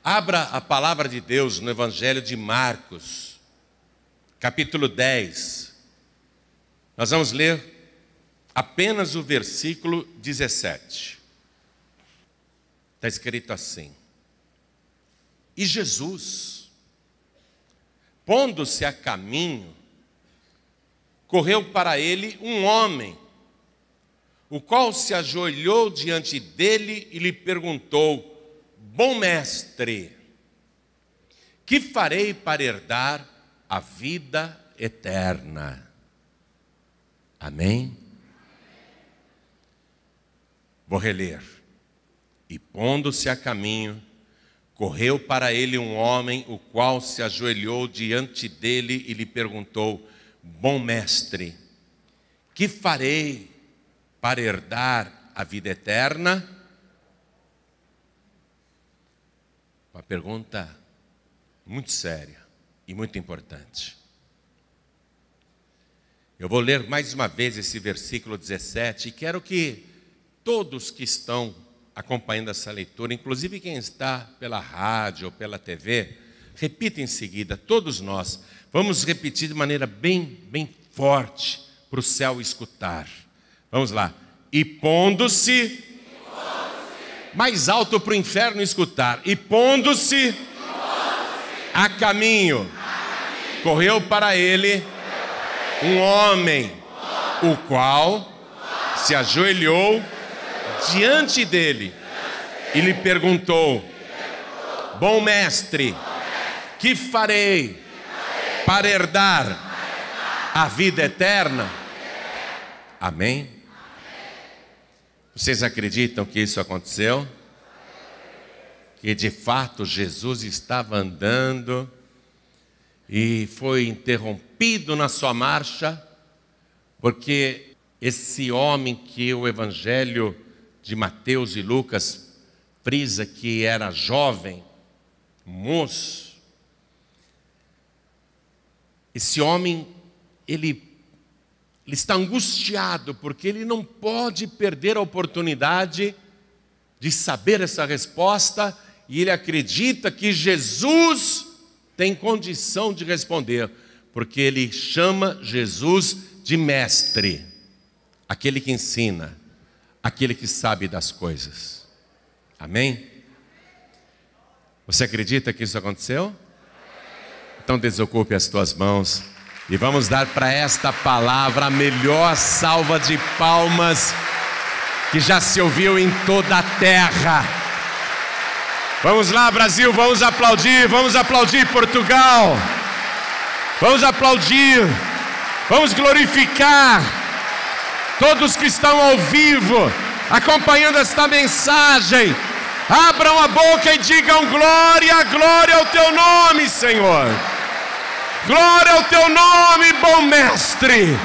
Abra a palavra de Deus no Evangelho de Marcos, capítulo 10. Nós vamos ler apenas o versículo 17. Está escrito assim: E Jesus, pondo-se a caminho, correu para ele um homem, o qual se ajoelhou diante dele e lhe perguntou: Bom mestre, que farei para herdar a vida eterna? Amém? Vou reler. E pondo-se a caminho, correu para ele um homem, o qual se ajoelhou diante dele e lhe perguntou: Bom mestre, que farei para herdar a vida eterna? Uma pergunta muito séria e muito importante. Eu vou ler mais uma vez esse versículo 17 e quero que todos que estão acompanhando essa leitura, inclusive quem está pela rádio ou pela TV, repita em seguida, todos nós. Vamos repetir de maneira bem forte para o céu escutar. Vamos lá. E pondo-se, mais alto para o inferno escutar. E pondo-se a caminho, correu para ele um homem, o qual se ajoelhou diante dele e lhe perguntou: Bom mestre, que farei para herdar a vida eterna? Amém? Vocês acreditam que isso aconteceu? Que de fato Jesus estava andando e foi interrompido na sua marcha, porque esse homem que o Evangelho de Mateus e Lucas frisa que era jovem, moço, esse homem, ele está angustiado, porque ele não pode perder a oportunidade de saber essa resposta, e ele acredita que Jesus tem condição de responder, porque ele chama Jesus de mestre, aquele que ensina, aquele que sabe das coisas. Amém? Você acredita que isso aconteceu? Então desocupe as tuas mãos e vamos dar para esta palavra a melhor salva de palmas que já se ouviu em toda a terra. Vamos lá, Brasil, vamos aplaudir Portugal, vamos aplaudir, vamos glorificar todos que estão ao vivo, acompanhando esta mensagem. Abram a boca e digam glória, glória ao teu nome, Senhor. Glória ao teu nome, bom mestre.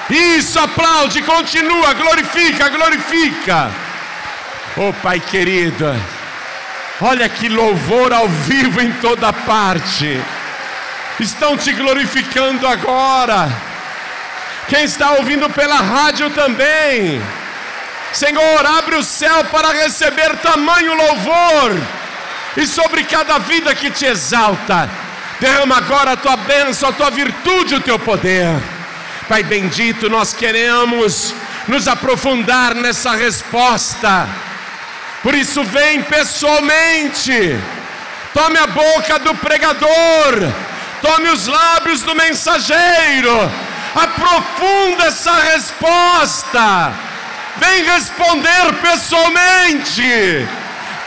Isso, aplaude, continua, glorifica, glorifica. Oh Pai querido, olha que louvor ao vivo em toda parte. Estão te glorificando agora. Quem está ouvindo pela rádio também. Senhor, abre o céu para receber tamanho louvor. E sobre cada vida que te exalta, derrama agora a tua bênção, a tua virtude, o teu poder. Pai bendito, nós queremos nos aprofundar nessa resposta. Por isso vem pessoalmente. Tome a boca do pregador, tome os lábios do mensageiro. Aprofunda essa resposta. Vem responder pessoalmente.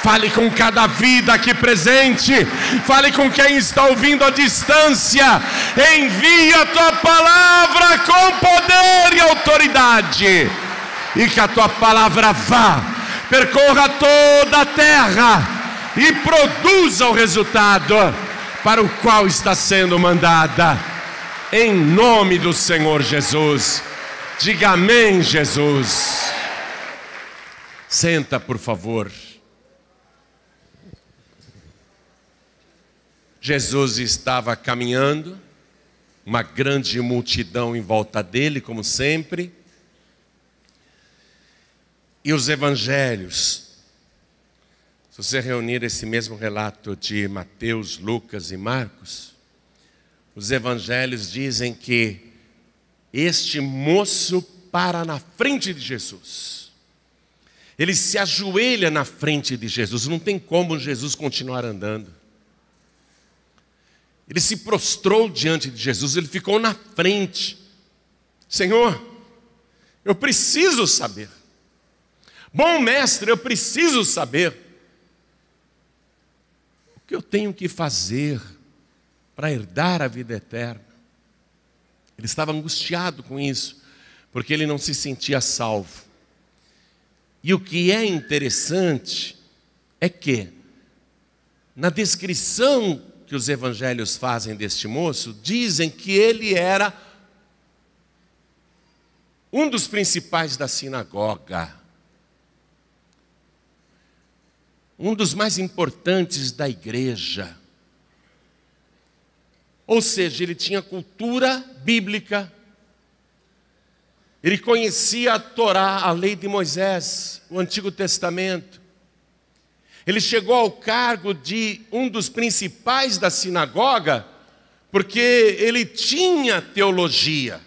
Fale com cada vida aqui presente. Fale com quem está ouvindo à distância. Envia a tua palavra com poder e autoridade. E que a tua palavra vá, percorra toda a terra e produza o resultado para o qual está sendo mandada. Em nome do Senhor Jesus. Diga amém, Jesus. Senta, por favor. Jesus estava caminhando, uma grande multidão em volta dele, como sempre. E os evangelhos Se você reunir esse mesmo relato de Mateus, Lucas e Marcos, os evangelhos dizem que este moço para na frente de Jesus. Ele se ajoelha na frente de Jesus. Não tem como Jesus continuar andando. Ele se prostrou diante de Jesus, ele ficou na frente. Senhor, eu preciso saber. Bom mestre, eu preciso saber. O que eu tenho que fazer para herdar a vida eterna? Ele estava angustiado com isso, porque ele não se sentia salvo. E o que é interessante é que, na descrição que os evangelhos fazem deste moço, dizem que ele era um dos principais da sinagoga, um dos mais importantes da igreja. Ou seja, ele tinha cultura bíblica, ele conhecia a Torá, a lei de Moisés, o Antigo Testamento. Ele chegou ao cargo de um dos principais da sinagoga, porque ele tinha teologia.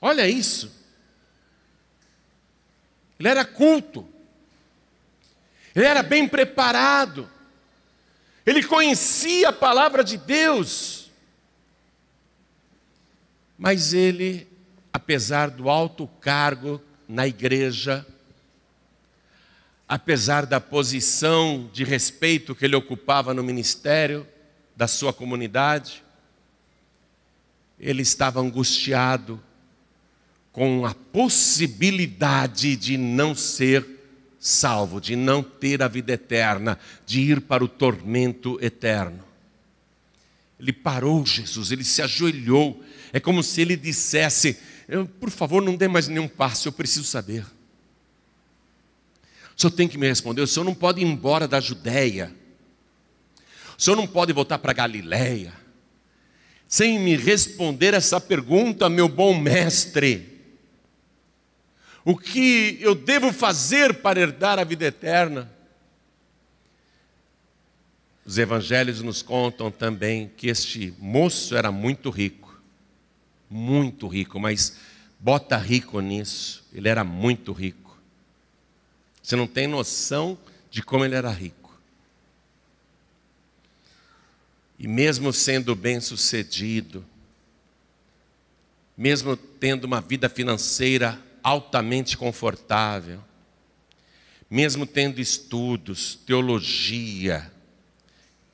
Olha isso. Ele era culto. Ele era bem preparado. Ele conhecia a palavra de Deus. Mas ele, apesar do alto cargo na igreja, apesar da posição de respeito que ele ocupava no ministério da sua comunidade, ele estava angustiado com a possibilidade de não ser salvo, de não ter a vida eterna, de ir para o tormento eterno. Ele parou Jesus, ele se ajoelhou. É como se ele dissesse: por favor, não dê mais nenhum passo, eu preciso saber. O senhor tem que me responder. O senhor não pode ir embora da Judéia. O senhor não pode voltar para Galiléia sem me responder essa pergunta, meu bom mestre. O que eu devo fazer para herdar a vida eterna? Os evangelhos nos contam também que este moço era muito rico, mas bota rico nisso, ele era muito rico. Você não tem noção de como ele era rico. E mesmo sendo bem-sucedido, mesmo tendo uma vida financeira altamente confortável, mesmo tendo estudos, teologia,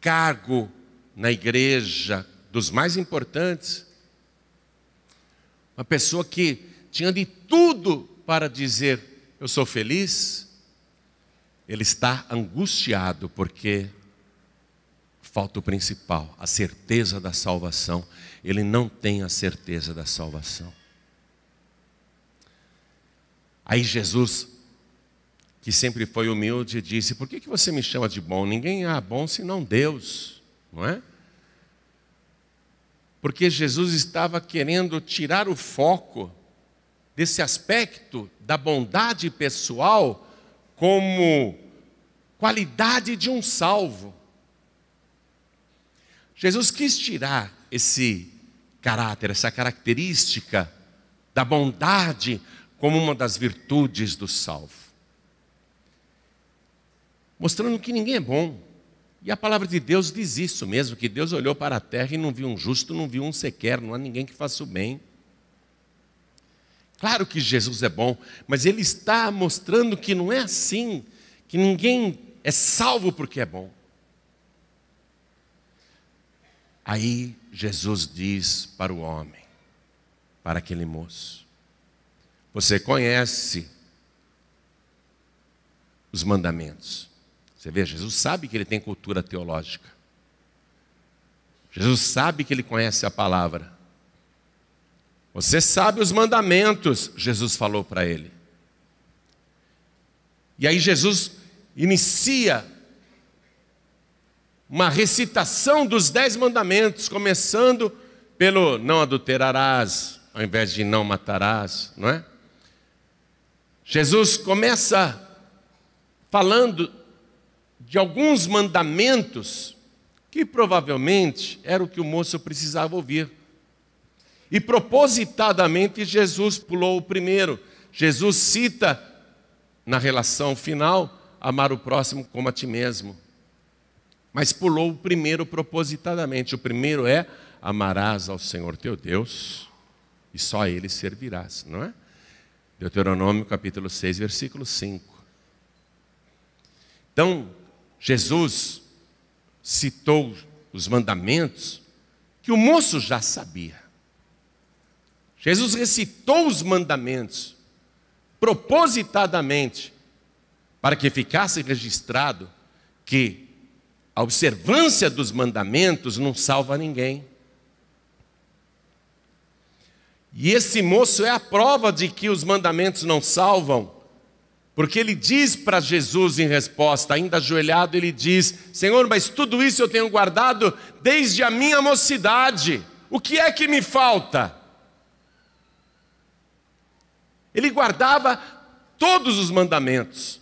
cargo na igreja dos mais importantes, uma pessoa que tinha de tudo para dizer: eu sou feliz, ele está angustiado porque falta o principal, a certeza da salvação. Ele não tem a certeza da salvação. Aí Jesus, que sempre foi humilde, disse: por que você me chama de bom? Ninguém é bom senão Deus, não é? Porque Jesus estava querendo tirar o foco desse aspecto da bondade pessoal como qualidade de um salvo. Jesus quis tirar esse caráter, essa característica da bondade como uma das virtudes do salvo, mostrando que ninguém é bom. E a palavra de Deus diz isso mesmo, que Deus olhou para a terra e não viu um justo, não viu um sequer, não há ninguém que faça o bem. Claro que Jesus é bom, mas ele está mostrando que não é assim, que ninguém é salvo porque é bom. Aí Jesus diz para o homem, para aquele moço: você conhece os mandamentos. Você vê, Jesus sabe que ele tem cultura teológica. Jesus sabe que ele conhece a palavra. Você sabe os mandamentos, Jesus falou para ele. E aí Jesus inicia uma recitação dos 10 mandamentos, começando pelo não adulterarás, ao invés de não matarás, não é? Jesus começa falando de alguns mandamentos que provavelmente era o que o moço precisava ouvir. E propositadamente Jesus pulou o primeiro. Jesus cita na relação final, amar o próximo como a ti mesmo. Mas pulou o primeiro propositadamente. O primeiro é, amarás ao Senhor teu Deus e só a Ele servirás, não é? Deuteronômio capítulo 6, versículo 5. Então, Jesus citou os mandamentos que o moço já sabia. Jesus recitou os mandamentos propositadamente para que ficasse registrado que a observância dos mandamentos não salva ninguém. E esse moço é a prova de que os mandamentos não salvam, porque ele diz para Jesus em resposta, ainda ajoelhado, ele diz: Senhor, mas tudo isso eu tenho guardado desde a minha mocidade, o que é que me falta? Ele guardava todos os mandamentos.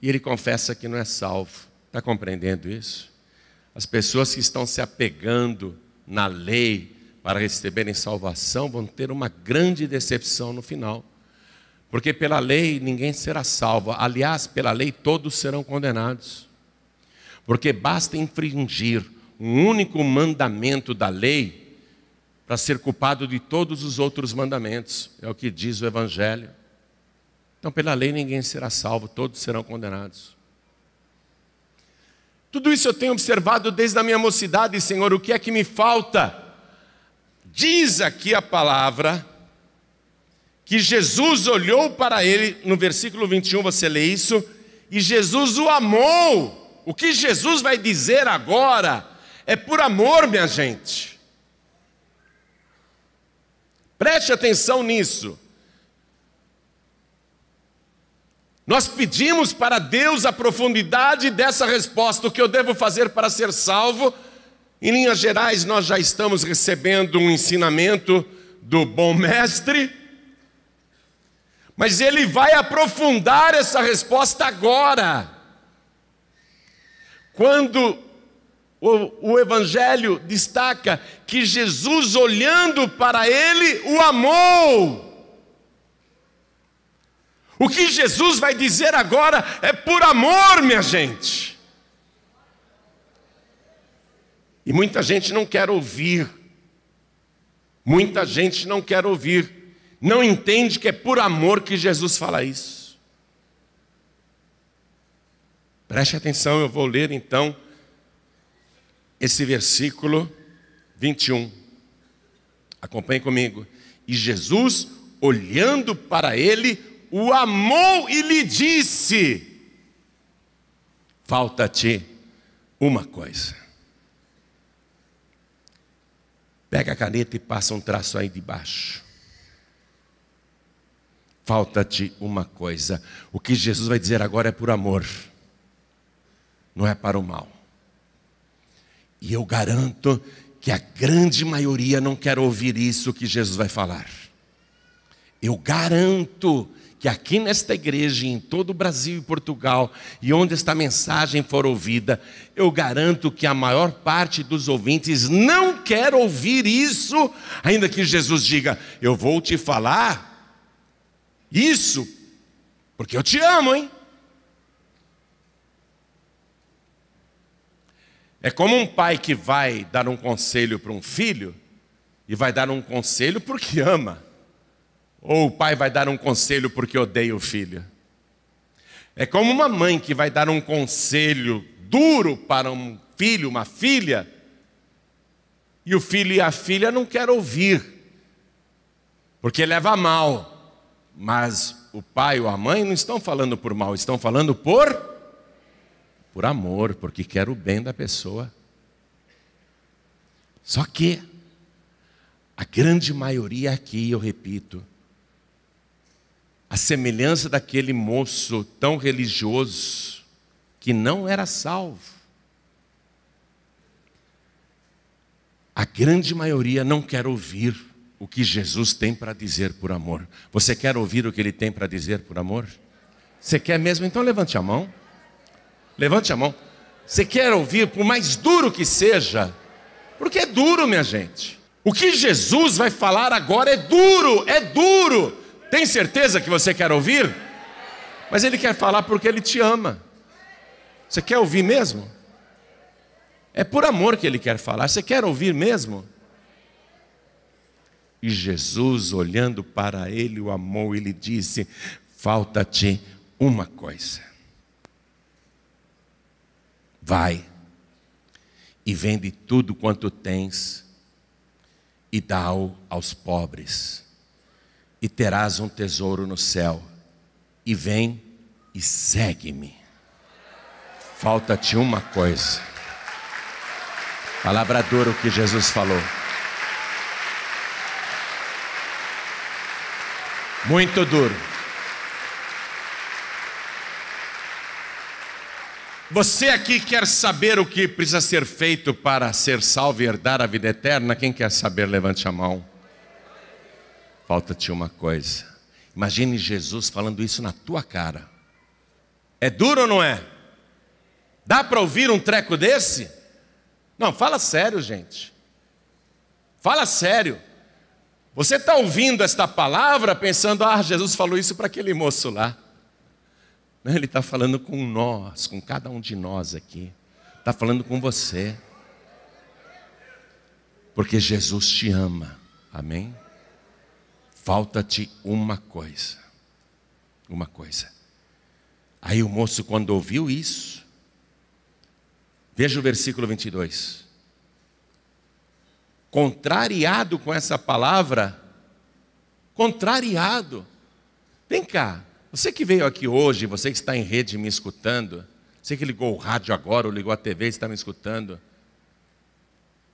E ele confessa que não é salvo. Está compreendendo isso? As pessoas que estão se apegando na lei para receberem salvação vão ter uma grande decepção no final. Porque pela lei ninguém será salvo. Aliás, pela lei todos serão condenados. Porque basta infringir um único mandamento da lei para ser culpado de todos os outros mandamentos. É o que diz o Evangelho. Então, pela lei ninguém será salvo, todos serão condenados. Tudo isso eu tenho observado desde a minha mocidade, Senhor, o que é que me falta? Diz aqui a palavra que Jesus olhou para ele, no versículo 21 você lê isso, e Jesus o amou. O que Jesus vai dizer agora é por amor, minha gente. Preste atenção nisso. Nós pedimos para Deus a profundidade dessa resposta, o que eu devo fazer para ser salvo. Em linhas gerais, nós já estamos recebendo um ensinamento do bom mestre, mas ele vai aprofundar essa resposta agora. Quando o Evangelho destaca que Jesus, olhando para ele, o amou. O que Jesus vai dizer agora é por amor, minha gente. E muita gente não quer ouvir. Muita gente não quer ouvir. Não entende que é por amor que Jesus fala isso. Preste atenção, eu vou ler então esse versículo 21. Acompanhe comigo. E Jesus, olhando para ele, o amou e lhe disse: falta-te uma coisa. Pega a caneta e passa um traço aí de baixo. Falta-te uma coisa. O que Jesus vai dizer agora é por amor, não é para o mal. E eu garanto que a grande maioria não quer ouvir isso que Jesus vai falar. Eu garanto que aqui nesta igreja, em todo o Brasil e Portugal, e onde esta mensagem for ouvida, eu garanto que a maior parte dos ouvintes não quer ouvir isso, ainda que Jesus diga: eu vou te falar isso, porque eu te amo, hein? É como um pai que vai dar um conselho para um filho, e vai dar um conselho porque ama. Ou o pai vai dar um conselho porque odeia o filho. É como uma mãe que vai dar um conselho duro para um filho, uma filha, e o filho e a filha não querem ouvir, porque leva a mal. Mas o pai ou a mãe não estão falando por mal, estão falando por amor, porque quer o bem da pessoa. Só que a grande maioria aqui, eu repito, a semelhança daquele moço tão religioso que não era salvo, a grande maioria não quer ouvir o que Jesus tem para dizer por amor. Você quer ouvir o que ele tem para dizer por amor? Você quer mesmo? Então levante a mão. Levante a mão. Você quer ouvir, por mais duro que seja? Porque é duro, minha gente. O que Jesus vai falar agora é duro, é duro. Tem certeza que você quer ouvir? Mas Ele quer falar porque Ele te ama. Você quer ouvir mesmo? É por amor que Ele quer falar. Você quer ouvir mesmo? E Jesus, olhando para ele, o amou e lhe disse: falta-te uma coisa. Vai e vende tudo quanto tens e dá-o aos pobres, e terás um tesouro no céu. E vem e segue-me. Falta-te uma coisa. Palavra dura o que Jesus falou. Muito duro. Você aqui quer saber o que precisa ser feito para ser salvo e herdar a vida eterna? Quem quer saber, levante a mão. Falta-te uma coisa. Imagine Jesus falando isso na tua cara. É duro ou não é? Dá para ouvir um treco desse? Não, fala sério, gente. Fala sério. Você está ouvindo esta palavra pensando: ah, Jesus falou isso para aquele moço lá. Não, Ele está falando com nós, com cada um de nós aqui. Está falando com você. Porque Jesus te ama. Amém? Falta-te uma coisa. Uma coisa. Aí o moço, quando ouviu isso, veja o versículo 22. Contrariado com essa palavra, contrariado. Vem cá, você que veio aqui hoje, você que está em rede me escutando, você que ligou o rádio agora ou ligou a TV e está me escutando,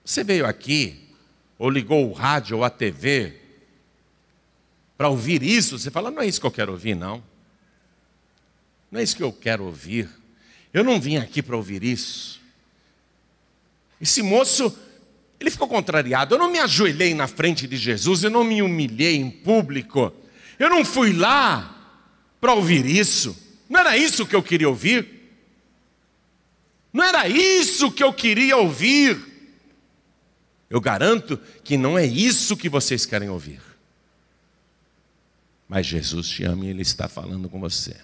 você veio aqui, ou ligou o rádio ou a TV, para ouvir isso, você fala: não é isso que eu quero ouvir, não. Não é isso que eu quero ouvir. Eu não vim aqui para ouvir isso. Esse moço, ele ficou contrariado. Eu não me ajoelhei na frente de Jesus, eu não me humilhei em público. Eu não fui lá para ouvir isso. Não era isso que eu queria ouvir. Não era isso que eu queria ouvir. Eu garanto que não é isso que vocês querem ouvir. Mas Jesus te ama e Ele está falando com você.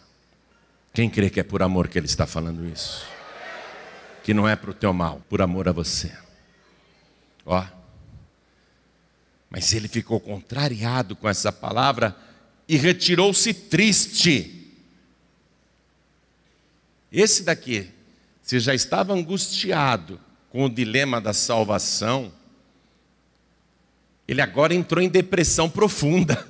Quem crê que é por amor que Ele está falando isso? Que não é para o teu mal, por amor a você. Ó. Mas ele ficou contrariado com essa palavra e retirou-se triste. Esse daqui, se já estava angustiado com o dilema da salvação, ele agora entrou em depressão profunda.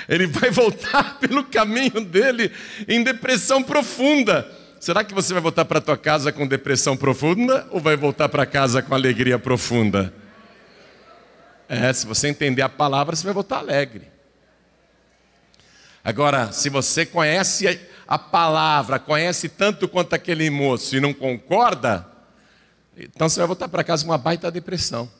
Ele vai voltar pelo caminho dele em depressão profunda. Será que você vai voltar para a tua casa com depressão profunda ou vai voltar para casa com alegria profunda? Se você entender a palavra, você vai voltar alegre. Agora, se você conhece a palavra, conhece tanto quanto aquele moço e não concorda, então você vai voltar para casa com uma baita depressão.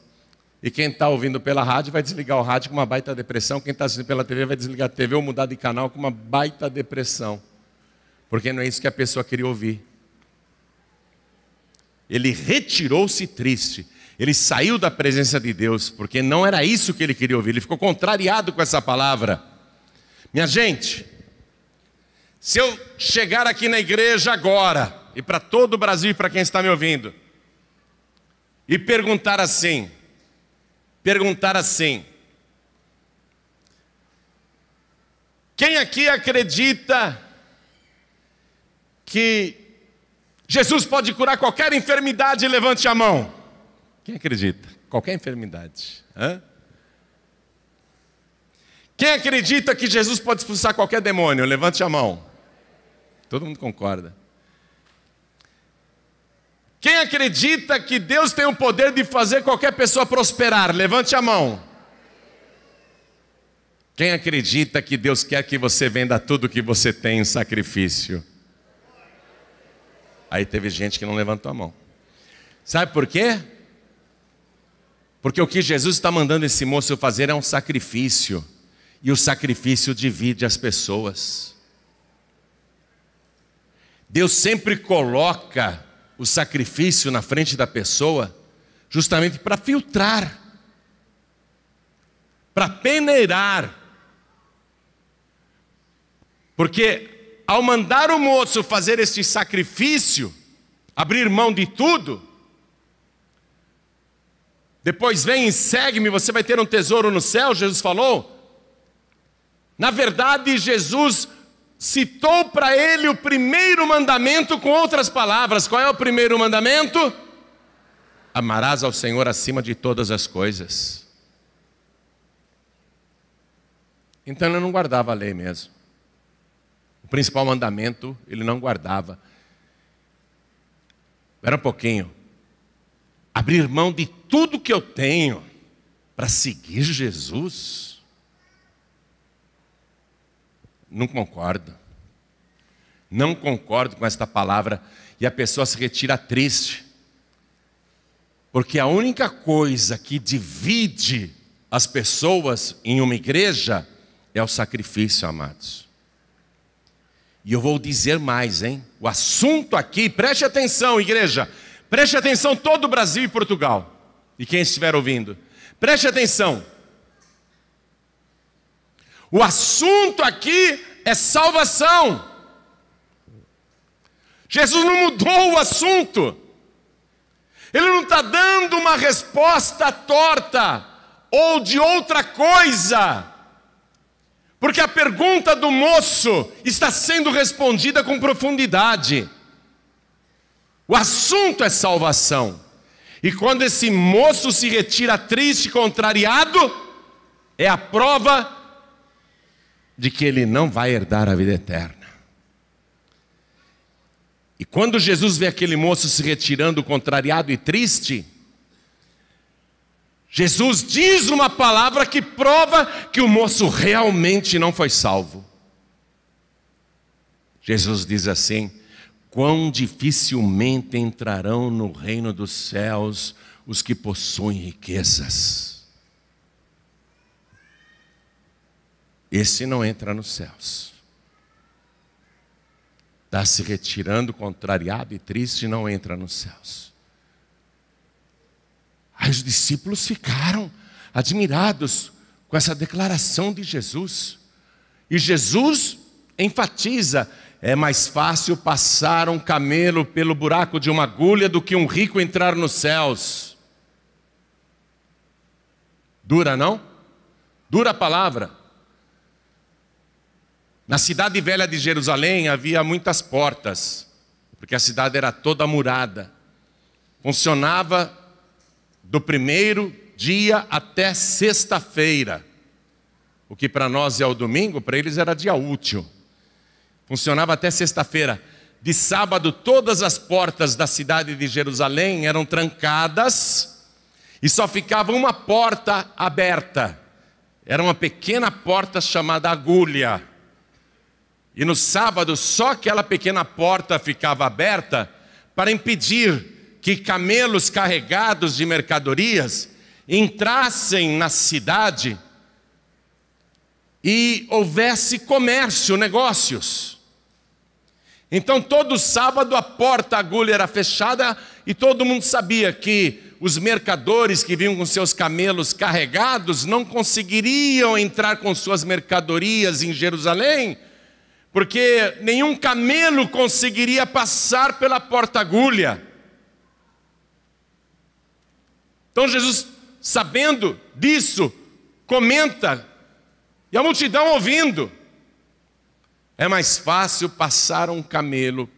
E quem está ouvindo pela rádio vai desligar o rádio com uma baita depressão. Quem está assistindo pela TV vai desligar a TV ou mudar de canal com uma baita depressão. Porque não é isso que a pessoa queria ouvir. Ele retirou-se triste. Ele saiu da presença de Deus, porque não era isso que ele queria ouvir. Ele ficou contrariado com essa palavra. Minha gente, se eu chegar aqui na igreja agora, e para todo o Brasil e para quem está me ouvindo, e perguntar assim, quem aqui acredita que Jesus pode curar qualquer enfermidade? Levante a mão. Quem acredita? Qualquer enfermidade. Quem acredita que Jesus pode expulsar qualquer demônio? Levante a mão. Todo mundo concorda. Quem acredita que Deus tem o poder de fazer qualquer pessoa prosperar? Levante a mão. Quem acredita que Deus quer que você venda tudo que você tem em sacrifício? Aí teve gente que não levantou a mão. Sabe por quê? Porque o que Jesus está mandando esse moço fazer é um sacrifício. E o sacrifício divide as pessoas. Deus sempre coloca o sacrifício na frente da pessoa justamente para filtrar, para peneirar. Porque ao mandar o moço fazer este sacrifício, abrir mão de tudo, depois vem e segue-me, você vai ter um tesouro no céu, Jesus falou. Na verdade, Jesus citou para ele o primeiro mandamento com outras palavras. Qual é o primeiro mandamento? Amarás ao Senhor acima de todas as coisas. Então ele não guardava a lei mesmo. O principal mandamento ele não guardava. Espera um pouquinho. Abrir mão de tudo que eu tenho para seguir Jesus? Não concordo. Não concordo com esta palavra. E a pessoa se retira triste. Porque a única coisa que divide as pessoas em uma igreja é o sacrifício, amados. E eu vou dizer mais, hein? O assunto aqui, preste atenção, igreja. Preste atenção todo o Brasil e Portugal. E quem estiver ouvindo. Preste atenção. O assunto aqui é salvação. Jesus não mudou o assunto. Ele não está dando uma resposta torta ou de outra coisa. Porque a pergunta do moço está sendo respondida com profundidade. O assunto é salvação. E quando esse moço se retira triste, contrariado, é a prova de que ele não vai herdar a vida eterna. E quando Jesus vê aquele moço se retirando contrariado e triste, Jesus diz uma palavra que prova que o moço realmente não foi salvo. Jesus diz assim: quão dificilmente entrarão no reino dos céus os que possuem riquezas. Esse não entra nos céus. Está se retirando, contrariado e triste, não entra nos céus. Aí os discípulos ficaram admirados com essa declaração de Jesus. E Jesus enfatiza: é mais fácil passar um camelo pelo buraco de uma agulha do que um rico entrar nos céus. Dura, não? Dura a palavra. Na cidade velha de Jerusalém havia muitas portas, porque a cidade era toda murada. Funcionava do primeiro dia até sexta-feira. O que para nós é o domingo, para eles era dia útil. Funcionava até sexta-feira. De sábado, todas as portas da cidade de Jerusalém eram trancadas e só ficava uma porta aberta. Era uma pequena porta chamada agulha. E no sábado, só aquela pequena porta ficava aberta para impedir que camelos carregados de mercadorias entrassem na cidade e houvesse comércio, negócios. Então todo sábado a porta agulha era fechada e todo mundo sabia que os mercadores que vinham com seus camelos carregados não conseguiriam entrar com suas mercadorias em Jerusalém, porque nenhum camelo conseguiria passar pela porta agulha. Então Jesus, sabendo disso, comenta, e a multidão ouvindo: é mais fácil passar um camelo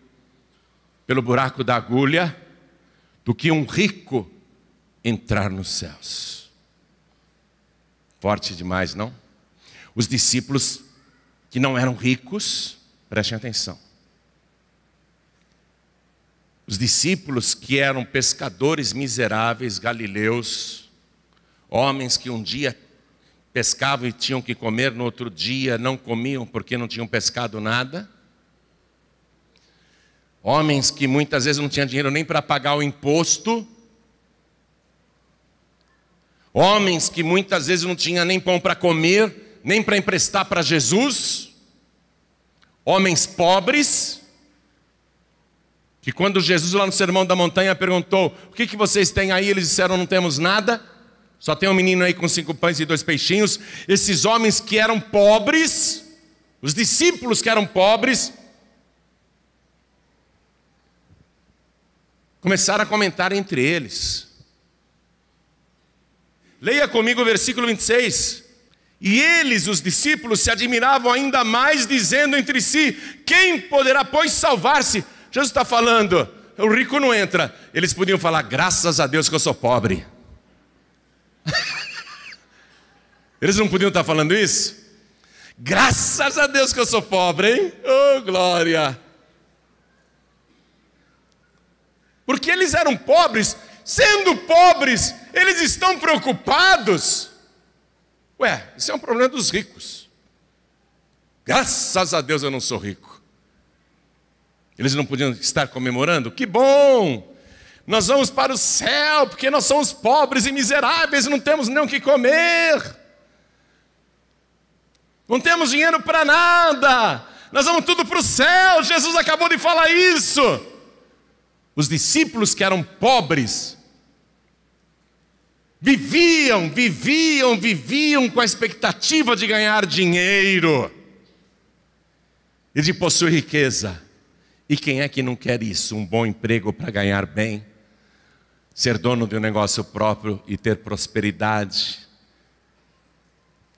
pelo buraco da agulha do que um rico entrar nos céus. Forte demais, não? Os discípulos que não eram ricos, prestem atenção. Os discípulos que eram pescadores miseráveis, galileus, homens que um dia pescavam e tinham que comer, no outro dia não comiam porque não tinham pescado nada. Homens que muitas vezes não tinham dinheiro nem para pagar o imposto. Homens que muitas vezes não tinham nem pão para comer, nem para emprestar para Jesus. Homens pobres, que quando Jesus lá no Sermão da Montanha perguntou: o que vocês têm aí? Eles disseram: não temos nada, só tem um menino aí com 5 pães e 2 peixinhos. Esses homens que eram pobres, os discípulos que eram pobres, começaram a comentar entre eles. Leia comigo o versículo 26. E eles, os discípulos, se admiravam ainda mais, dizendo entre si: quem poderá, pois, salvar-se? Jesus está falando, o rico não entra. Eles podiam falar: graças a Deus que eu sou pobre. Eles não podiam estar falando isso? Graças a Deus que eu sou pobre, hein? Oh, glória! Porque eles eram pobres. Sendo pobres, eles estão preocupados. Ué, isso é um problema dos ricos. Graças a Deus eu não sou rico. Eles não podiam estar comemorando? Que bom! Nós vamos para o céu, porque nós somos pobres e miseráveis, não temos nem o que comer. Não temos dinheiro para nada. Nós vamos tudo para o céu. Jesus acabou de falar isso. Os discípulos que eram pobres viviam com a expectativa de ganhar dinheiro e de possuir riqueza. E quem é que não quer isso? Um bom emprego para ganhar bem, ser dono de um negócio próprio e ter prosperidade,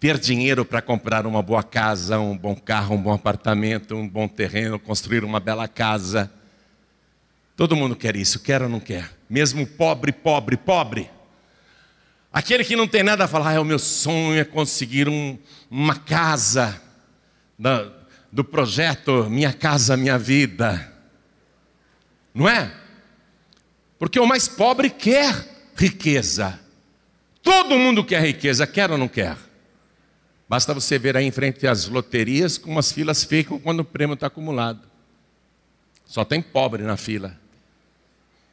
ter dinheiro para comprar uma boa casa, um bom carro, um bom apartamento, um bom terreno, construir uma bela casa. Todo mundo quer isso, quer ou não quer? Mesmo pobre. Aquele que não tem nada a falar: o meu sonho é conseguir uma casa do projeto Minha Casa Minha Vida. Não é? Porque o mais pobre quer riqueza. Todo mundo quer riqueza, quer ou não quer? Basta você ver aí em frente às loterias como as filas ficam quando o prêmio está acumulado. Só tem pobre na fila.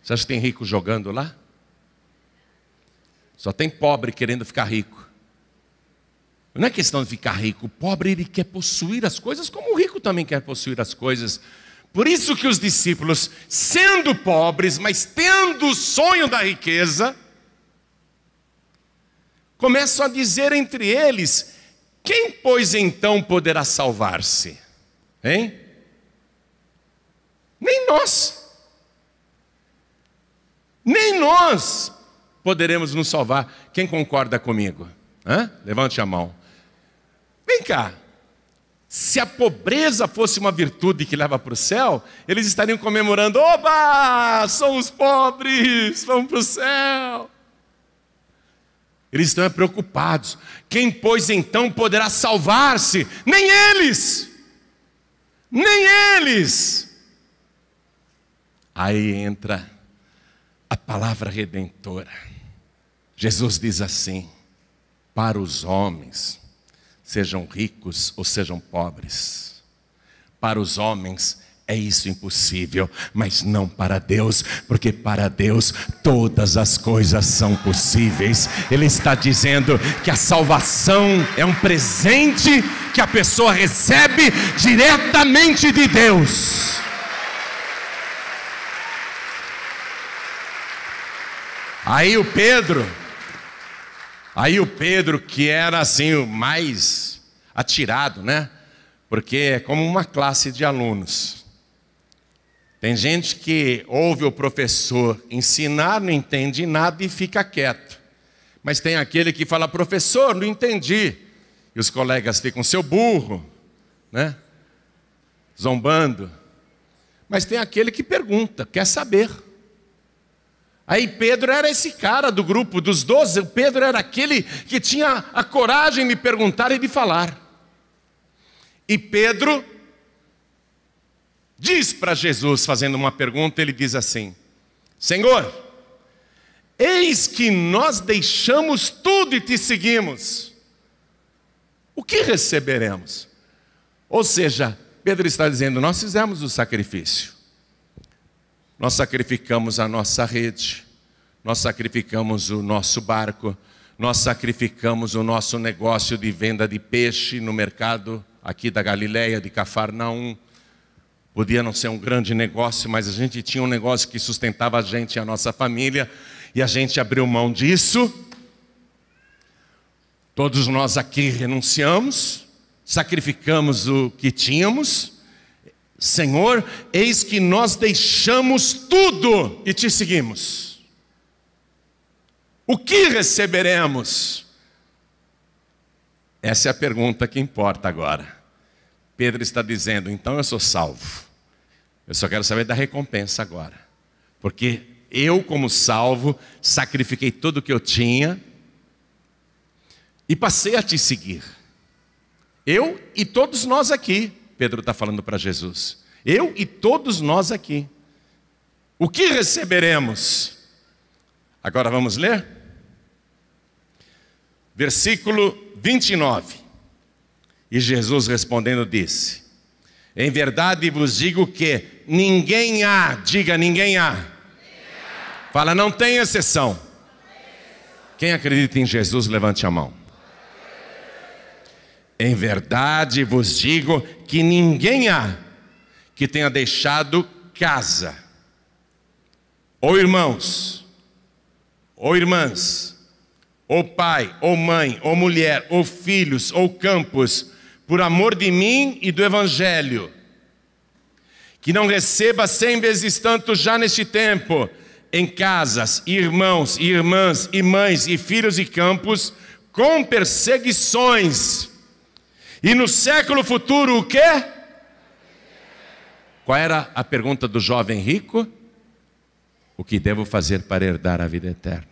Você acha que tem rico jogando lá? Só tem pobre querendo ficar rico. Não é questão de ficar rico. O pobre, ele quer possuir as coisas, como o rico também quer possuir as coisas. Por isso que os discípulos, sendo pobres, mas tendo o sonho da riqueza, começam a dizer entre eles: quem, pois, então poderá salvar-se? Hein? Nem nós poderemos nos salvar. Quem concorda comigo? Levante a mão. Vem cá. Se a pobreza fosse uma virtude que leva para o céu, eles estariam comemorando: oba, somos pobres, vamos para o céu. Eles estão preocupados. Quem, pois, então poderá salvar-se? Nem eles. Aí entra a palavra redentora. Jesus diz assim: para os homens, sejam ricos ou sejam pobres, para os homens é isso impossível, mas não para Deus, porque para Deus todas as coisas são possíveis. Ele está dizendo que a salvação é um presente que a pessoa recebe diretamente de Deus. Aí o Pedro, que era assim o mais atirado, né? Porque é como uma classe de alunos. Tem gente que ouve o professor ensinar, não entende nada e fica quieto. Mas tem aquele que fala: professor, não entendi. E os colegas ficam: seu burro, né? Zombando. Mas tem aquele que pergunta, quer saber. Aí Pedro era esse cara do grupo dos 12. Pedro era aquele que tinha a coragem de perguntar e de falar. E Pedro diz para Jesus, fazendo uma pergunta, ele diz assim: Senhor, eis que nós deixamos tudo e te seguimos. O que receberemos? Ou seja, Pedro está dizendo: nós fizemos o sacrifício. Nós sacrificamos a nossa rede, nós sacrificamos o nosso barco, nós sacrificamos o nosso negócio de venda de peixe no mercado aqui da Galileia, de Cafarnaum. Podia não ser um grande negócio, mas a gente tinha um negócio que sustentava a gente e a nossa família, e a gente abriu mão disso. Todos nós aqui renunciamos, sacrificamos o que tínhamos. Senhor, eis que nós deixamos tudo e te seguimos. O que receberemos? Essa é a pergunta que importa agora. Pedro está dizendo, então eu sou salvo. Eu só quero saber da recompensa agora. Porque eu, como salvo, sacrifiquei tudo o que eu tinha e passei a te seguir. Eu e todos nós aqui, Pedro está falando para Jesus. Eu e todos nós aqui. O que receberemos? Agora vamos ler? Versículo 29. E Jesus respondendo disse: em verdade vos digo que ninguém há, diga ninguém há. Fala, não tem exceção. Quem acredita em Jesus, levante a mão. Em verdade vos digo que ninguém há que tenha deixado casa, ou irmãos, ou irmãs, ou pai, ou mãe, ou mulher, ou filhos, ou campos, por amor de mim e do Evangelho, que não receba 100 vezes tanto já neste tempo, em casas, irmãos, e irmãs, e mães, e filhos e campos, com perseguições. E no século futuro o quê? Qual era a pergunta do jovem rico? O que devo fazer para herdar a vida eterna?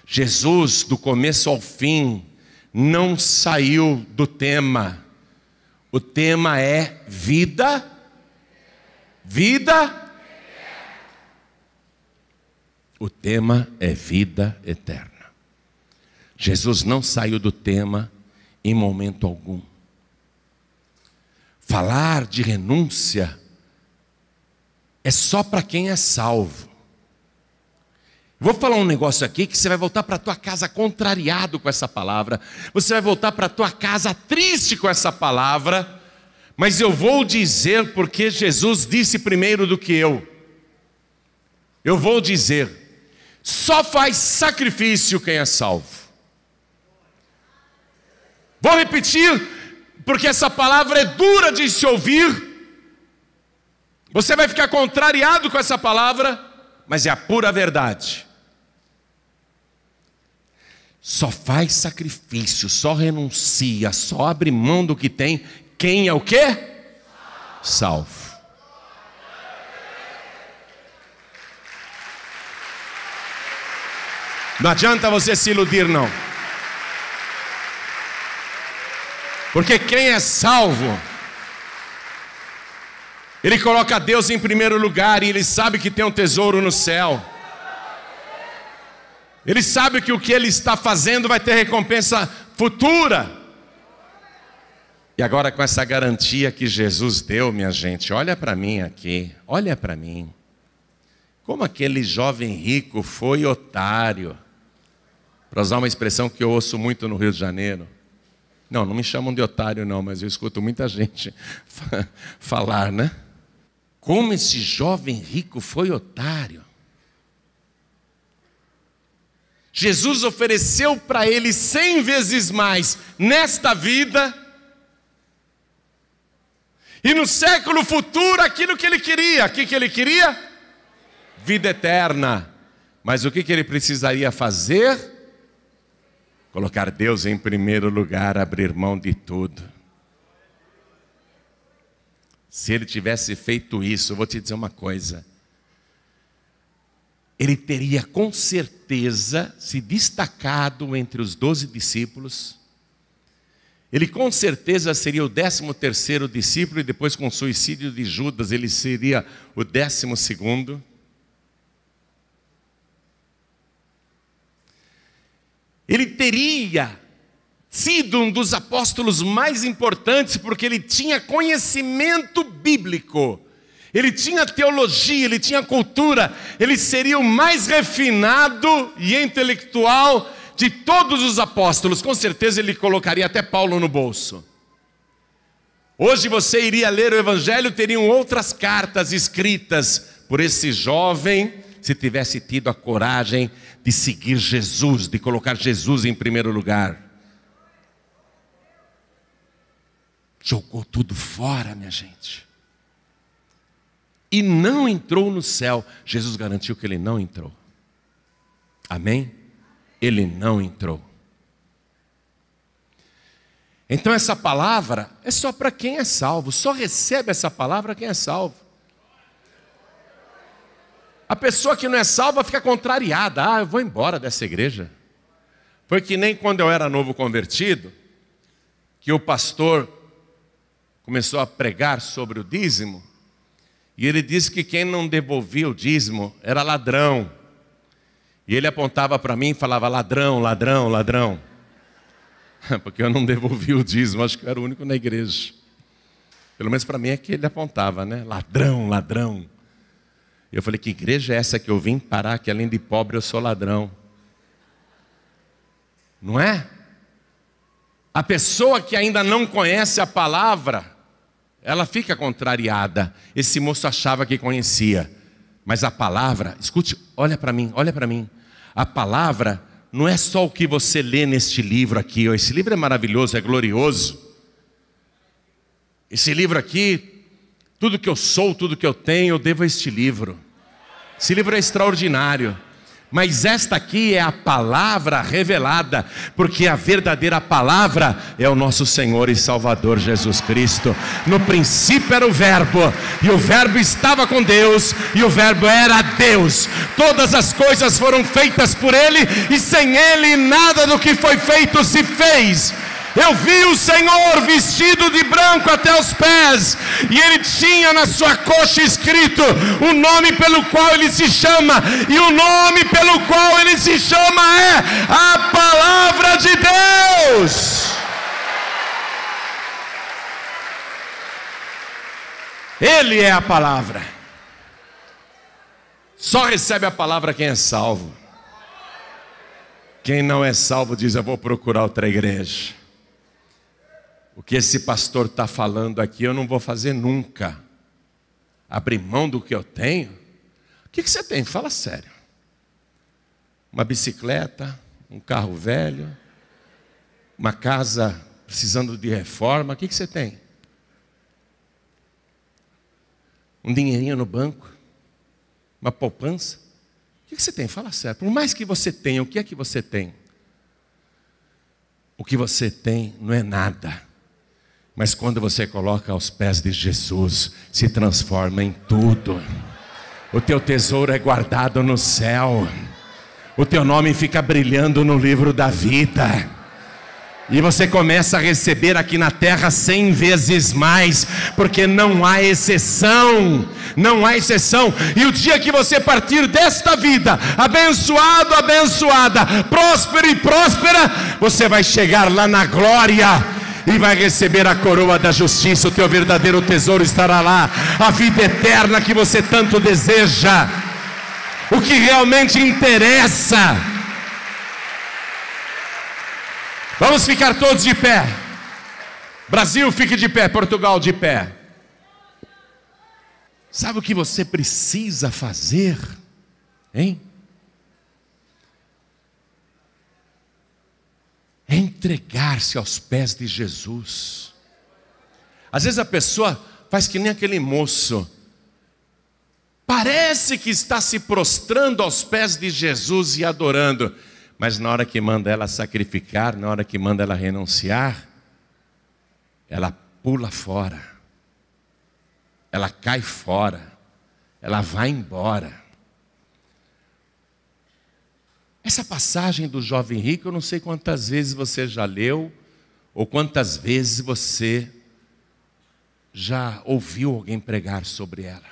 Jesus, do começo ao fim, não saiu do tema. O tema é vida. Vida. O tema é vida eterna. Jesus não saiu do tema em momento algum. Falar de renúncia é só para quem é salvo. Vou falar um negócio aqui que você vai voltar para a tua casa contrariado com essa palavra. Você vai voltar para a tua casa triste com essa palavra. Mas eu vou dizer porque Jesus disse primeiro do que eu. Eu vou dizer, só faz sacrifício quem é salvo. Vou repetir, porque essa palavra é dura de se ouvir. Você vai ficar contrariado com essa palavra, mas é a pura verdade. Só faz sacrifício, só renuncia, só abre mão do que tem. Quem é o quê? Salvo. Não adianta você se iludir, não. Porque quem é salvo, ele coloca Deus em primeiro lugar e ele sabe que tem um tesouro no céu. Ele sabe que o que ele está fazendo vai ter recompensa futura. E agora com essa garantia que Jesus deu, minha gente, olha para mim aqui, olha para mim. Como aquele jovem rico foi otário. Para usar uma expressão que eu ouço muito no Rio de Janeiro. Não me chamam de otário não, mas eu escuto muita gente falar, né? Como esse jovem rico foi otário. Jesus ofereceu para ele 100 vezes mais nesta vida. E no século futuro aquilo que ele queria. O que ele queria? Vida eterna. Mas o que ele precisaria fazer? Colocar Deus em primeiro lugar, abrir mão de tudo. Se ele tivesse feito isso, eu vou te dizer uma coisa. Ele teria com certeza se destacado entre os 12 discípulos. Ele com certeza seria o 13º discípulo e depois com o suicídio de Judas ele seria o 12º. Ele teria sido um dos apóstolos mais importantes porque ele tinha conhecimento bíblico. ele tinha teologia, ele tinha cultura, ele seria o mais refinado e intelectual de todos os apóstolos. Com certeza ele colocaria até Paulo no bolso. Hoje você iria ler o Evangelho, teriam outras cartas escritas por esse jovem, se tivesse tido a coragem de seguir Jesus, de colocar Jesus em primeiro lugar. Jogou tudo fora, minha gente. E não entrou no céu. Jesus garantiu que ele não entrou. Amém? Ele não entrou. Então essa palavra é só para quem é salvo. Só recebe essa palavra quem é salvo. A pessoa que não é salva fica contrariada. Eu vou embora dessa igreja. Foi que nem quando eu era novo convertido, que o pastor começou a pregar sobre o dízimo, e ele disse que quem não devolvia o dízimo era ladrão. E ele apontava para mim e falava: ladrão, ladrão, ladrão. Porque eu não devolvia o dízimo, acho que eu era o único na igreja. Pelo menos para mim é que ele apontava, né? Ladrão, ladrão. E eu falei: que igreja é essa que eu vim parar, que além de pobre eu sou ladrão? Não é? A pessoa que ainda não conhece a palavra, ela fica contrariada. Esse moço achava que conhecia, mas a palavra, escute, olha para mim, olha para mim. A palavra não é só o que você lê neste livro aqui. Esse livro é maravilhoso, é glorioso. Esse livro aqui, tudo que eu sou, tudo que eu tenho, eu devo a este livro. Esse livro é extraordinário. Mas esta aqui é a palavra revelada, porque a verdadeira palavra é o nosso Senhor e Salvador Jesus Cristo. No princípio era o Verbo, e o Verbo estava com Deus, e o Verbo era Deus. Todas as coisas foram feitas por Ele, e sem Ele nada do que foi feito se fez. Eu vi o Senhor vestido de branco até os pés, e Ele tinha na sua coxa escrito o nome pelo qual Ele se chama, e o nome pelo qual Ele se chama é a Palavra de Deus. Ele é a palavra. Só recebe a palavra quem é salvo. Quem não é salvo diz: eu vou procurar outra igreja. O que esse pastor está falando aqui eu não vou fazer nunca. Abrir mão do que eu tenho? O que você tem? Fala sério. Uma bicicleta, um carro velho, uma casa precisando de reforma, o que você tem? Um dinheirinho no banco? Uma poupança? O que você tem? Fala sério. Por mais que você tenha, o que é que você tem? O que você tem não é nada. Mas quando você coloca aos pés de Jesus, se transforma em tudo. O teu tesouro é guardado no céu. O teu nome fica brilhando no livro da vida. E você começa a receber aqui na terra 100 vezes mais, porque não há exceção. Não há exceção. E o dia que você partir desta vida, abençoado, abençoada, próspero e próspera, você vai chegar lá na glória e vai receber a coroa da justiça. O teu verdadeiro tesouro estará lá, a vida eterna que você tanto deseja, o que realmente interessa. Vamos ficar todos de pé. Brasil, fique de pé. Portugal, de pé. Sabe o que você precisa fazer, hein? É entregar-se aos pés de Jesus. Às vezes a pessoa faz que nem aquele moço, parece que está se prostrando aos pés de Jesus e adorando, mas na hora que manda ela sacrificar, na hora que manda ela renunciar, ela pula fora, ela cai fora, ela vai embora. Essa passagem do jovem rico, eu não sei quantas vezes você já leu, ou quantas vezes você já ouviu alguém pregar sobre ela.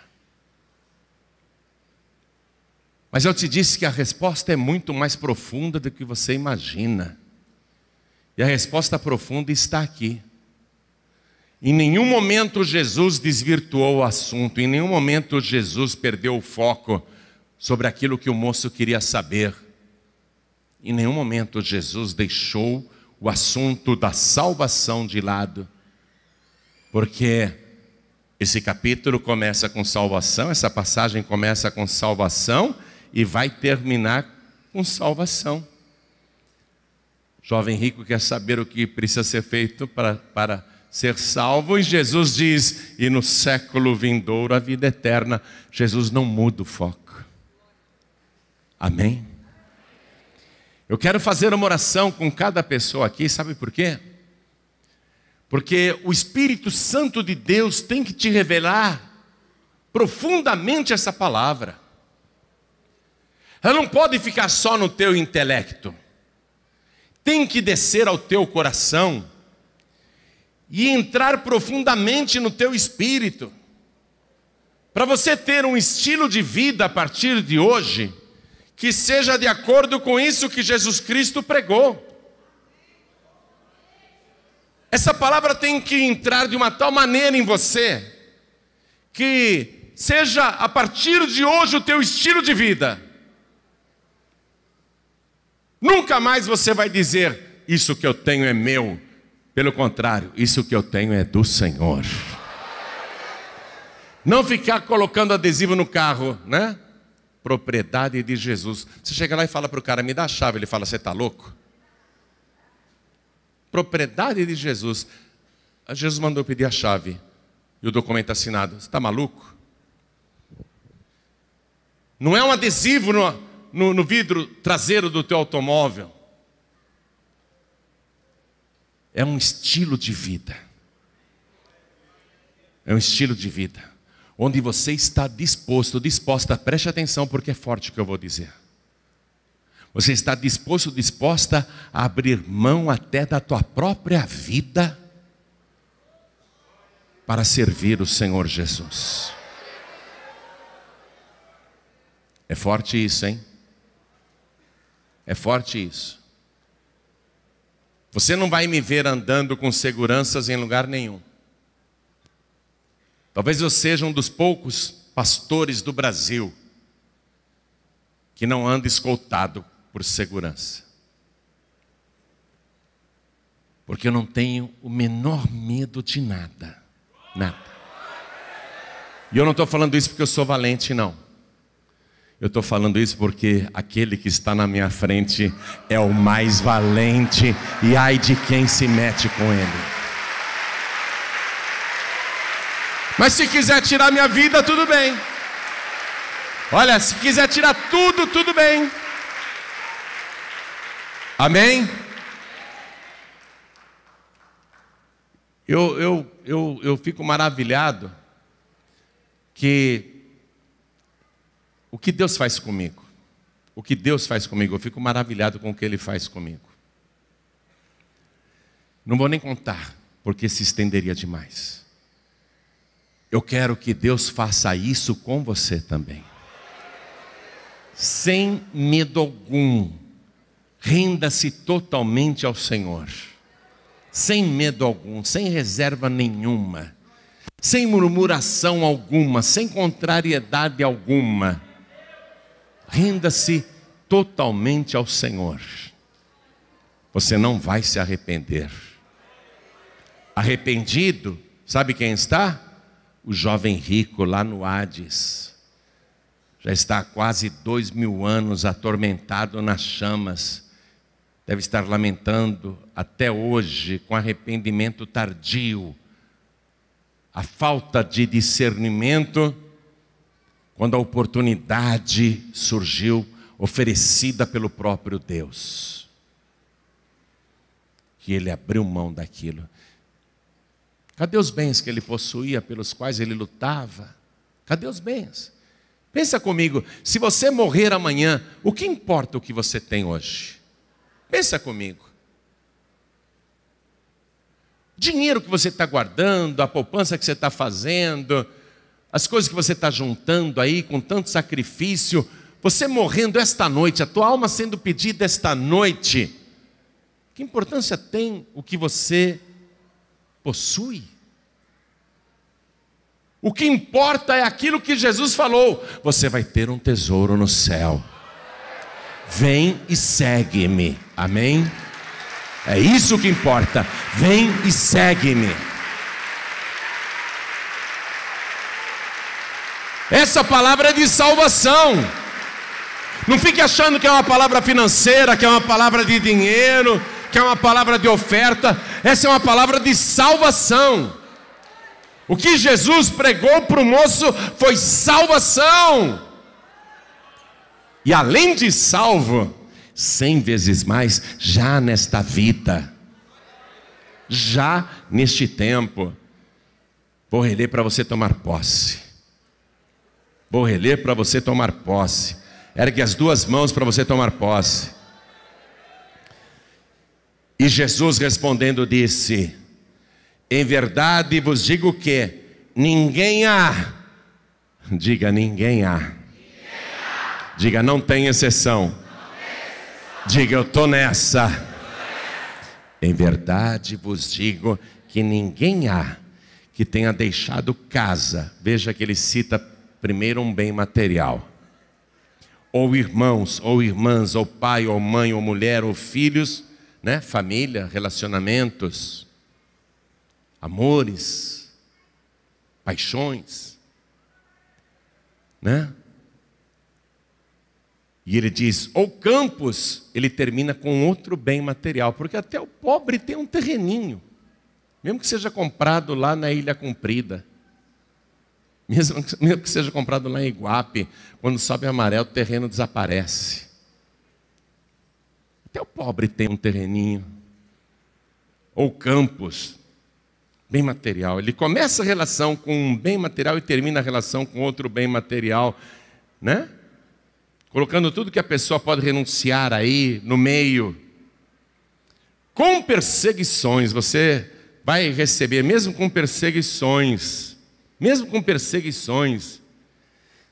Mas eu te disse que a resposta é muito mais profunda do que você imagina. E a resposta profunda está aqui. Em nenhum momento Jesus desvirtuou o assunto, em nenhum momento Jesus perdeu o foco sobre aquilo que o moço queria saber. Em nenhum momento Jesus deixou o assunto da salvação de lado, porque esse capítulo começa com salvação, essa passagem começa com salvação e vai terminar com salvação. O jovem rico quer saber o que precisa ser feito para ser salvo, e Jesus diz, e no século vindouro a vida eterna. Jesus não muda o foco. Amém? Eu quero fazer uma oração com cada pessoa aqui, sabe por quê? Porque o Espírito Santo de Deus tem que te revelar profundamente essa palavra. Ela não pode ficar só no teu intelecto. Tem que descer ao teu coração e entrar profundamente no teu espírito, para você ter um estilo de vida a partir de hoje que seja de acordo com isso que Jesus Cristo pregou. Essa palavra tem que entrar de uma tal maneira em você que seja a partir de hoje o teu estilo de vida. Nunca mais você vai dizer, isso que eu tenho é meu. Pelo contrário, isso que eu tenho é do Senhor. Não ficar colocando adesivo no carro, né? Propriedade de Jesus. Você chega lá e fala para o cara, me dá a chave. Ele fala, você está louco? Propriedade de Jesus. Jesus mandou pedir a chave e o documento assinado. Você está maluco? Não é um adesivo no vidro traseiro do teu automóvel. É um estilo de vida. É um estilo de vida onde você está disposta, preste atenção porque é forte o que eu vou dizer. Você está disposta a abrir mão até da tua própria vida para servir o Senhor Jesus. É forte isso, hein? É forte isso. Você não vai me ver andando com seguranças em lugar nenhum. Talvez eu seja um dos poucos pastores do Brasil que não anda escoltado por segurança. Porque eu não tenho o menor medo de nada. Nada. E eu não estou falando isso porque eu sou valente, não. Eu estou falando isso porque aquele que está na minha frente é o mais valente, e ai de quem se mete com ele. Mas se quiser tirar minha vida, tudo bem. Olha, se quiser tirar tudo, tudo bem. Amém? Eu fico maravilhado que o que Deus faz comigo, eu fico maravilhado com o que Ele faz comigo. Não vou nem contar, porque se estenderia demais. Eu quero que Deus faça isso com você também. Sem medo algum, renda-se totalmente ao Senhor. Sem medo algum, sem reserva nenhuma, sem murmuração alguma, sem contrariedade alguma. Renda-se totalmente ao Senhor. Você não vai se arrepender. Arrependido, sabe quem está? O jovem rico lá no Hades. Já está há quase 2000 anos atormentado nas chamas. Deve estar lamentando até hoje, com arrependimento tardio, a falta de discernimento, quando a oportunidade surgiu, oferecida pelo próprio Deus. Que ele abriu mão daquilo. Cadê os bens que ele possuía, pelos quais ele lutava? Cadê os bens? Pensa comigo, se você morrer amanhã, o que importa o que você tem hoje? Pensa comigo. Dinheiro que você está guardando, a poupança que você está fazendo, as coisas que você está juntando aí com tanto sacrifício, você morrendo esta noite, a tua alma sendo pedida esta noite, que importância tem o que você possui? O que importa é aquilo que Jesus falou: você vai ter um tesouro no céu. Vem e segue-me. Amém? É isso que importa. Vem e segue-me. Essa palavra é de salvação. Não fique achando que é uma palavra financeira, que é uma palavra de dinheiro, que é uma palavra de oferta. Essa é uma palavra de salvação. O que Jesus pregou para o moço foi salvação. E além de salvo, 100 vezes mais, já nesta vida, já neste tempo. Vou reler para você tomar posse. Vou reler para você tomar posse. Ergue as duas mãos para você tomar posse. E Jesus respondendo disse: em verdade vos digo que ninguém há. Diga, ninguém há. Diga, não tem exceção. Diga, eu estou nessa. Em verdade vos digo que ninguém há que tenha deixado casa. Veja que ele cita primeiro um bem material. Ou irmãos, ou irmãs, ou pai, ou mãe, ou mulher, ou filhos, né? Família, relacionamentos, amores, paixões, né? E ele diz, ou campos, ele termina com outro bem material, porque até o pobre tem um terreninho, mesmo que seja comprado lá na Ilha Comprida, mesmo que seja comprado lá em Iguape, quando sobe a maré o terreno desaparece. Até o pobre tem um terreninho, ou campos, bem material. Ele começa a relação com um bem material e termina a relação com outro bem material, né? Colocando tudo que a pessoa pode renunciar aí no meio. Com perseguições, você vai receber, mesmo com perseguições,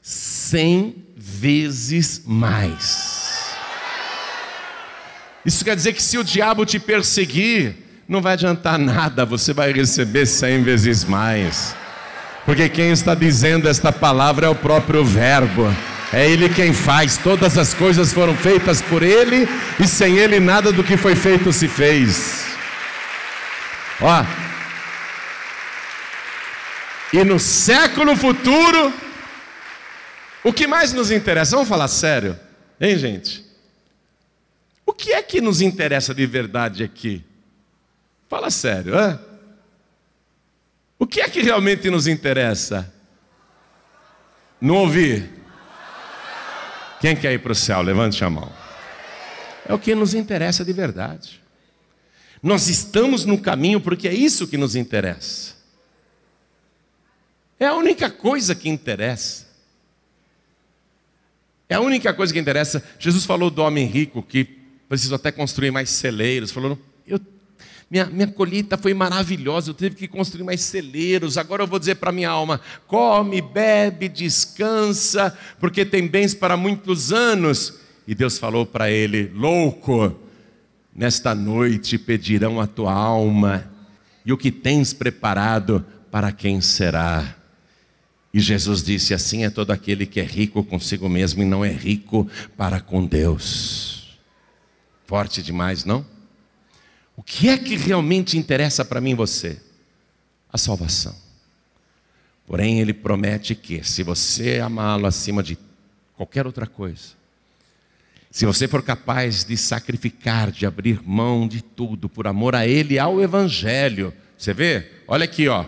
100 vezes mais. Isso quer dizer que se o diabo te perseguir, não vai adiantar nada, você vai receber 100 vezes mais. Porque quem está dizendo esta palavra é o próprio Verbo. É Ele quem faz, todas as coisas foram feitas por Ele, e sem Ele nada do que foi feito se fez. Ó, e no século futuro, o que mais nos interessa? Vamos falar sério, hein, gente? O que é que nos interessa de verdade aqui? Fala sério, hein? O que é que realmente nos interessa? Não ouvi. Quem quer ir para o céu? Levante a mão. É o que nos interessa de verdade. Nós estamos no caminho porque é isso que nos interessa. É a única coisa que interessa. É a única coisa que interessa. Jesus falou do homem rico que precisou até construir mais celeiros. Falou, minha colheita foi maravilhosa, eu tive que construir mais celeiros. Agora eu vou dizer para minha alma: come, bebe, descansa, porque tem bens para muitos anos. E Deus falou para ele: louco, nesta noite pedirão a tua alma, e o que tens preparado, para quem será? E Jesus disse: assim é todo aquele que é rico consigo mesmo e não é rico para com Deus. Forte demais, não? O que é que realmente interessa para mim e você? A salvação. Porém, Ele promete que, se você amá-lo acima de qualquer outra coisa, se você for capaz de sacrificar, de abrir mão de tudo por amor a Ele e ao Evangelho, você vê? Olha aqui, ó.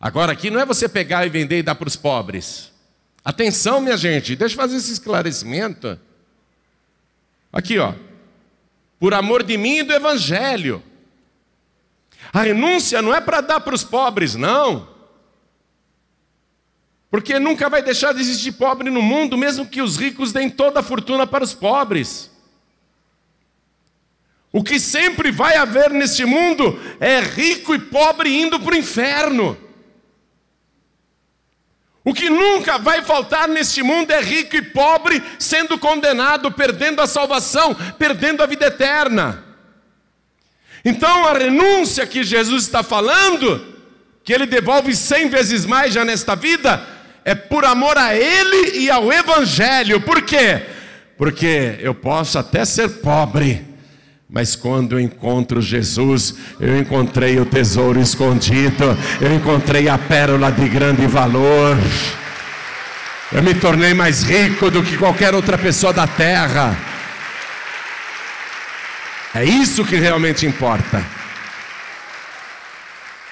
Agora aqui não é você pegar e vender e dar para os pobres. Atenção, minha gente, deixa eu fazer esse esclarecimento. Aqui, ó. Por amor de mim e do Evangelho. A renúncia não é para dar para os pobres, não. Porque nunca vai deixar de existir pobre no mundo, mesmo que os ricos deem toda a fortuna para os pobres. O que sempre vai haver neste mundo é rico e pobre indo para o inferno. O que nunca vai faltar neste mundo é rico e pobre sendo condenado, perdendo a salvação, perdendo a vida eterna. Então a renúncia que Jesus está falando, que Ele devolve 100 vezes mais já nesta vida, é por amor a Ele e ao Evangelho. Por quê? Porque eu posso até ser pobre, mas quando eu encontro Jesus, eu encontrei o tesouro escondido, eu encontrei a pérola de grande valor. Eu me tornei mais rico do que qualquer outra pessoa da terra. É isso que realmente importa.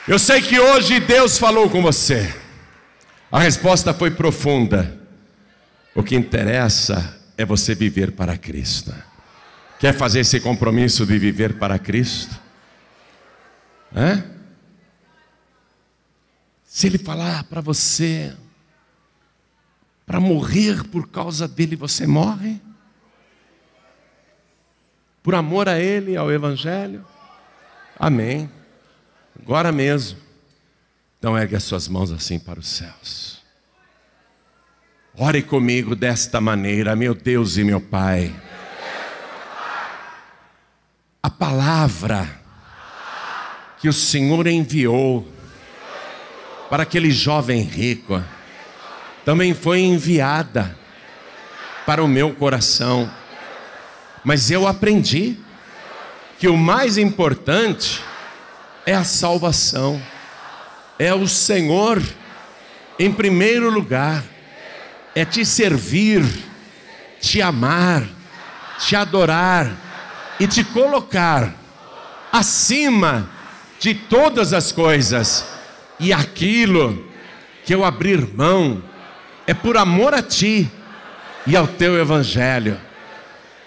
Eu sei que hoje Deus falou com você. A resposta foi profunda. O que interessa é você viver para Cristo. Quer fazer esse compromisso de viver para Cristo? Se Ele falar para você, para morrer por causa dele, você morre? Por amor a Ele, ao Evangelho? Amém. Agora mesmo. Então ergue as suas mãos assim para os céus. Ore comigo desta maneira, meu Deus e meu Pai. A palavra que o Senhor enviou para aquele jovem rico também foi enviada para o meu coração. Mas eu aprendi que o mais importante é a salvação, é o Senhor em primeiro lugar, é te servir, te amar, te adorar e te colocar acima de todas as coisas. E aquilo que eu abrir mão é por amor a Ti e ao Teu Evangelho.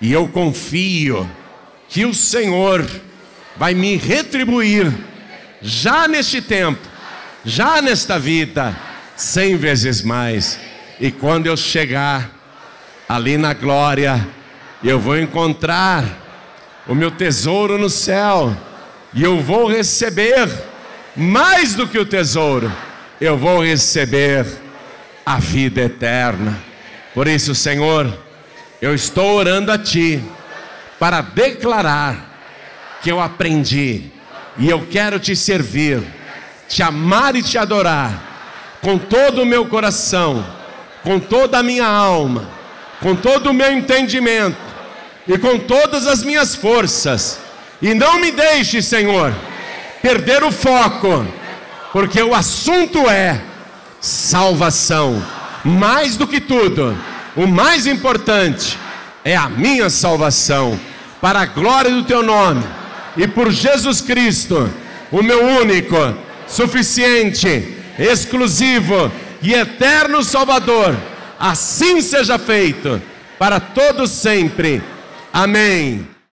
E eu confio que o Senhor vai me retribuir já neste tempo, já nesta vida, 100 vezes mais. E quando eu chegar ali na glória, eu vou encontrar o meu tesouro no céu, e eu vou receber mais do que o tesouro, eu vou receber a vida eterna. Por isso, Senhor, eu estou orando a Ti para declarar que eu aprendi e eu quero Te servir, Te amar e Te adorar com todo o meu coração, com toda a minha alma, com todo o meu entendimento e com todas as minhas forças. E não me deixe, Senhor, perder o foco, porque o assunto é salvação. Mais do que tudo, o mais importante é a minha salvação, para a glória do Teu nome e por Jesus Cristo, o meu único, suficiente, exclusivo e eterno Salvador. Assim seja feito para todos sempre. Amém.